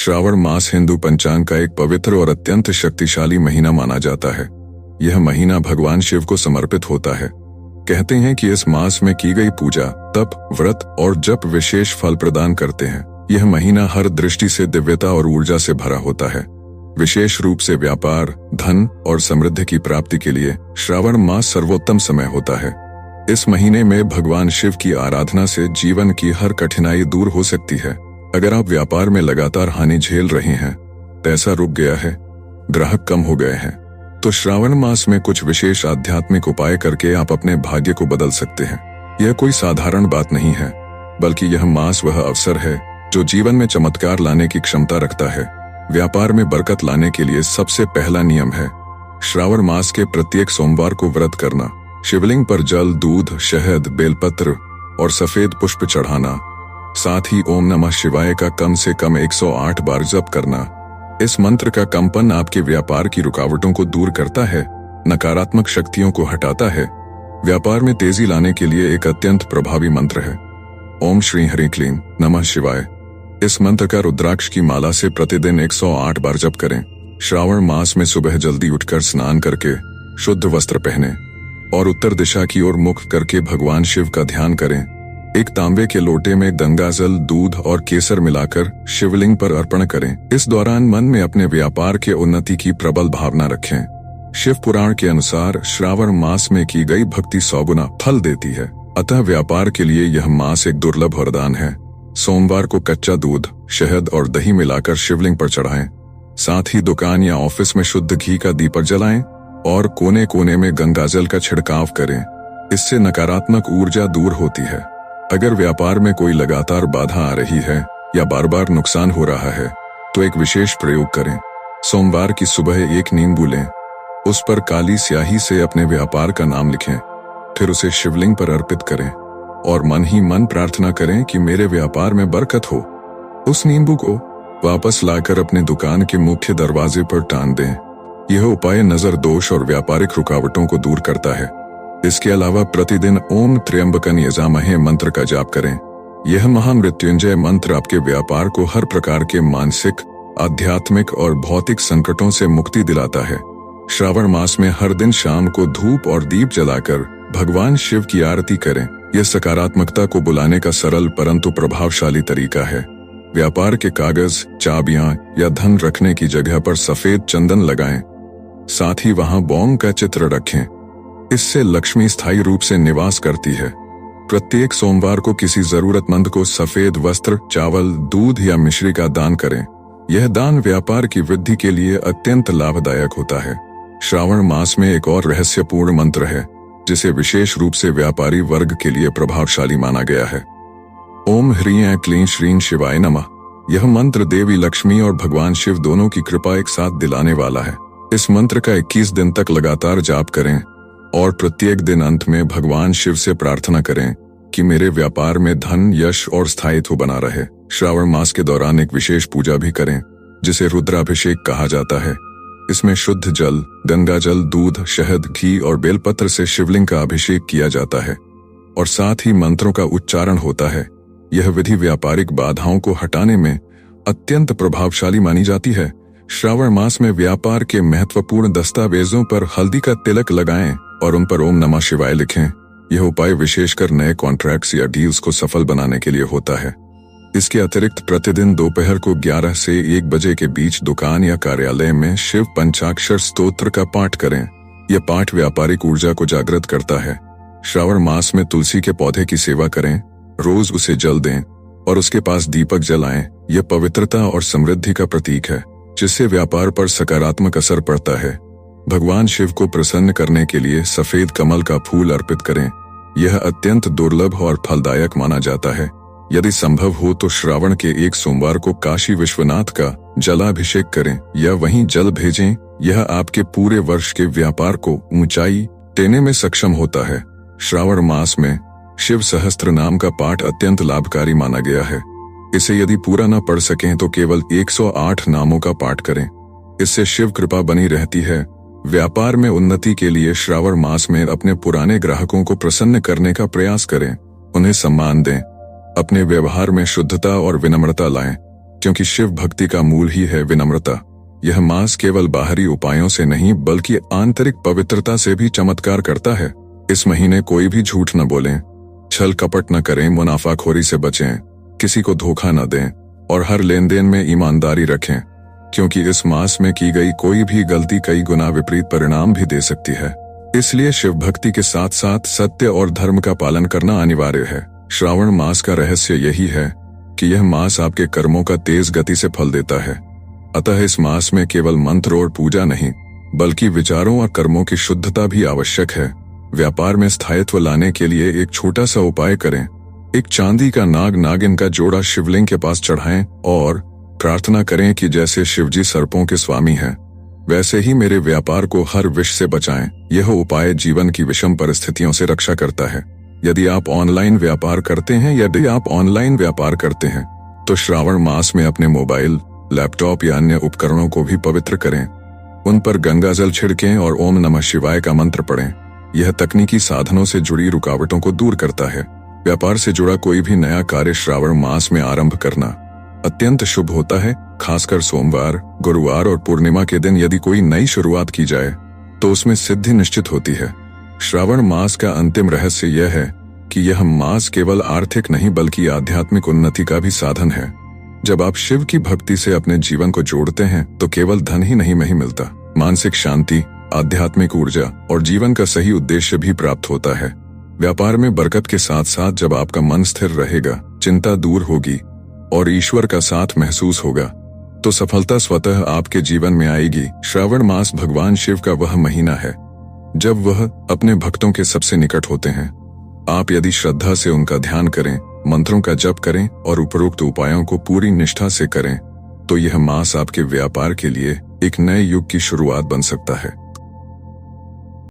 श्रावण मास हिंदू पंचांग का एक पवित्र और अत्यंत शक्तिशाली महीना माना जाता है। यह महीना भगवान शिव को समर्पित होता है। कहते हैं कि इस मास में की गई पूजा, तप, व्रत और जप विशेष फल प्रदान करते हैं। यह महीना हर दृष्टि से दिव्यता और ऊर्जा से भरा होता है। विशेष रूप से व्यापार, धन और समृद्धि की प्राप्ति के लिए श्रावण मास सर्वोत्तम समय होता है। इस महीने में भगवान शिव की आराधना से जीवन की हर कठिनाई दूर हो सकती है। अगर आप व्यापार में लगातार हानि झेल रहे हैं, पैसा रुक गया है, ग्राहक कम हो गए हैं, तो श्रावण मास में कुछ विशेष आध्यात्मिक उपाय करके आप अपने भाग्य को बदल सकते हैं। यह कोई साधारण बात नहीं है, बल्कि यह मास वह अवसर है जो जीवन में चमत्कार लाने की क्षमता रखता है। व्यापार में बरकत लाने के लिए सबसे पहला नियम है श्रावण मास के प्रत्येक सोमवार को व्रत करना। शिवलिंग पर जल, दूध, शहद, बेलपत्र और सफेद पुष्प चढ़ाना। साथ ही ओम नमः शिवाय का कम से कम 108 बार जप करना। इस मंत्र का कंपन आपके व्यापार की रुकावटों को दूर करता है, नकारात्मक शक्तियों को हटाता है। व्यापार में तेजी लाने के लिए एक अत्यंत प्रभावी मंत्र है ओम श्री हरि क्लीं नमः शिवाय। इस मंत्र का रुद्राक्ष की माला से प्रतिदिन 108 बार जप करें। श्रावण मास में सुबह जल्दी उठकर स्नान करके शुद्ध वस्त्र पहने और उत्तर दिशा की ओर मुख करके भगवान शिव का ध्यान करें। एक तांबे के लोटे में गंगाजल, दूध और केसर मिलाकर शिवलिंग पर अर्पण करें। इस दौरान मन में अपने व्यापार के उन्नति की प्रबल भावना रखें। शिव पुराण के अनुसार श्रावण मास में की गई भक्ति 100 गुना फल देती है। अतः व्यापार के लिए यह मास एक दुर्लभ वरदान है। सोमवार को कच्चा दूध, शहद और दही मिलाकर शिवलिंग पर चढ़ाएं। साथ ही दुकान या ऑफिस में शुद्ध घी का दीपक जलाएं और कोने कोने में गंगाजल का छिड़काव करें। इससे नकारात्मक ऊर्जा दूर होती है। अगर व्यापार में कोई लगातार बाधा आ रही है या बार बार नुकसान हो रहा है, तो एक विशेष प्रयोग करें। सोमवार की सुबह एक नींबू लें, उस पर काली स्याही से अपने व्यापार का नाम लिखें, फिर उसे शिवलिंग पर अर्पित करें और मन ही मन प्रार्थना करें कि मेरे व्यापार में बरकत हो। उस नींबू को वापस लाकर अपने दुकान के मुख्य दरवाजे पर टांग दें। यह उपाय नजर दोष और व्यापारिक रुकावटों को दूर करता है। इसके अलावा प्रतिदिन ओम त्र्यंबकं यजामहे मंत्र का जाप करें। यह महामृत्युंजय मंत्र आपके व्यापार को हर प्रकार के मानसिक, आध्यात्मिक और भौतिक संकटों से मुक्ति दिलाता है। श्रावण मास में हर दिन शाम को धूप और दीप जलाकर भगवान शिव की आरती करें। यह सकारात्मकता को बुलाने का सरल परंतु प्रभावशाली तरीका है। व्यापार के कागज, चाबियां या धन रखने की जगह पर सफेद चंदन लगाएं। साथ ही वहां बौंग का चित्र रखें। इससे लक्ष्मी स्थायी रूप से निवास करती है। प्रत्येक सोमवार को किसी जरूरतमंद को सफेद वस्त्र, चावल, दूध या मिश्री का दान करें। यह दान व्यापार की वृद्धि के लिए अत्यंत लाभदायक होता है। श्रावण मास में एक और रहस्यपूर्ण मंत्र है जिसे विशेष रूप से व्यापारी वर्ग के लिए प्रभावशाली माना गया है। ओम ह्रीं क्लीं श्रीं शिवाय नमः। यह मंत्र देवी लक्ष्मी और भगवान शिव दोनों की कृपा एक साथ दिलाने वाला है। इस मंत्र का 21 दिन तक लगातार जाप करें और प्रत्येक दिन अंत में भगवान शिव से प्रार्थना करें कि मेरे व्यापार में धन, यश और स्थायित्व बना रहे। श्रावण मास के दौरान एक विशेष पूजा भी करें जिसे रुद्राभिषेक कहा जाता है। इसमें शुद्ध जल, गंगाजल, दूध, शहद, घी और बेलपत्र से शिवलिंग का अभिषेक किया जाता है और साथ ही मंत्रों का उच्चारण होता है। यह विधि व्यापारिक बाधाओं को हटाने में अत्यंत प्रभावशाली मानी जाती है। श्रावण मास में व्यापार के महत्वपूर्ण दस्तावेजों पर हल्दी का तिलक लगाएं और उन पर ओम नमः शिवाय लिखें। यह उपाय विशेषकर नए कॉन्ट्रैक्ट्स या डील्स को सफल बनाने के लिए होता है। इसके अतिरिक्त प्रतिदिन दोपहर को 11 से 1 बजे के बीच दुकान या कार्यालय में शिव पंचाक्षर स्तोत्र का पाठ करें। यह पाठ व्यापारिक ऊर्जा को जागृत करता है। श्रावण मास में तुलसी के पौधे की सेवा करें, रोज उसे जल दें और उसके पास दीपक जलाएं। यह पवित्रता और समृद्धि का प्रतीक है जिससे व्यापार पर सकारात्मक असर पड़ता है। भगवान शिव को प्रसन्न करने के लिए सफेद कमल का फूल अर्पित करें। यह अत्यंत दुर्लभ और फलदायक माना जाता है। यदि संभव हो तो श्रावण के एक सोमवार को काशी विश्वनाथ का जलाभिषेक करें या वहीं जल भेजें। यह आपके पूरे वर्ष के व्यापार को ऊंचाई देने में सक्षम होता है। श्रावण मास में शिव सहस्त्र नाम का पाठ अत्यंत लाभकारी माना गया है। इसे यदि पूरा न पढ़ सकें तो केवल 108 नामों का पाठ करें। इससे शिव कृपा बनी रहती है। व्यापार में उन्नति के लिए श्रावण मास में अपने पुराने ग्राहकों को प्रसन्न करने का प्रयास करें। उन्हें सम्मान दें। अपने व्यवहार में शुद्धता और विनम्रता लाएं। क्योंकि शिव भक्ति का मूल ही है विनम्रता। यह मास केवल बाहरी उपायों से नहीं बल्कि आंतरिक पवित्रता से भी चमत्कार करता है। इस महीने कोई भी झूठ न बोलें, छल कपट न करें, मुनाफाखोरी से बचें, किसी को धोखा न दें और हर लेन देन में ईमानदारी रखें, क्योंकि इस मास में की गई कोई भी गलती कई गुना विपरीत परिणाम भी दे सकती है। इसलिए शिव भक्ति के साथ साथ सत्य और धर्म का पालन करना अनिवार्य है। श्रावण मास का रहस्य यही है कि यह मास आपके कर्मों का तेज गति से फल देता है। अतः इस मास में केवल मंत्र और पूजा नहीं बल्कि विचारों और कर्मों की शुद्धता भी आवश्यक है। व्यापार में स्थायित्व लाने के लिए एक छोटा सा उपाय करें। एक चांदी का नाग नागिन का जोड़ा शिवलिंग के पास चढ़ाएं और प्रार्थना करें कि जैसे शिवजी सर्पों के स्वामी हैं, वैसे ही मेरे व्यापार को हर विष से बचाएं। यह उपाय जीवन की विषम परिस्थितियों से रक्षा करता है। यदि आप ऑनलाइन व्यापार करते हैं तो श्रावण मास में अपने मोबाइल, लैपटॉप या अन्य उपकरणों को भी पवित्र करें। उन पर गंगा जल छिड़कें और ओम नमः शिवाय का मंत्र पढ़ें। यह तकनीकी साधनों से जुड़ी रुकावटों को दूर करता है। व्यापार से जुड़ा कोई भी नया कार्य श्रावण मास में आरंभ करना अत्यंत शुभ होता है। खासकर सोमवार, गुरुवार और पूर्णिमा के दिन यदि कोई नई शुरुआत की जाए तो उसमें सिद्धि निश्चित होती है। श्रावण मास का अंतिम रहस्य यह है कि यह मास केवल आर्थिक नहीं बल्कि आध्यात्मिक उन्नति का भी साधन है। जब आप शिव की भक्ति से अपने जीवन को जोड़ते हैं तो केवल धन ही नहीं मिलता, मानसिक शांति, आध्यात्मिक ऊर्जा और जीवन का सही उद्देश्य भी प्राप्त होता है। व्यापार में बरकत के साथ साथ जब आपका मन स्थिर रहेगा, चिंता दूर होगी और ईश्वर का साथ महसूस होगा तो सफलता स्वतः आपके जीवन में आएगी। श्रावण मास भगवान शिव का वह महीना है जब वह अपने भक्तों के सबसे निकट होते हैं। आप यदि श्रद्धा से उनका ध्यान करें, मंत्रों का जप करें और उपरोक्त उपायों को पूरी निष्ठा से करें तो यह मास आपके व्यापार के लिए एक नए युग की शुरुआत बन सकता है।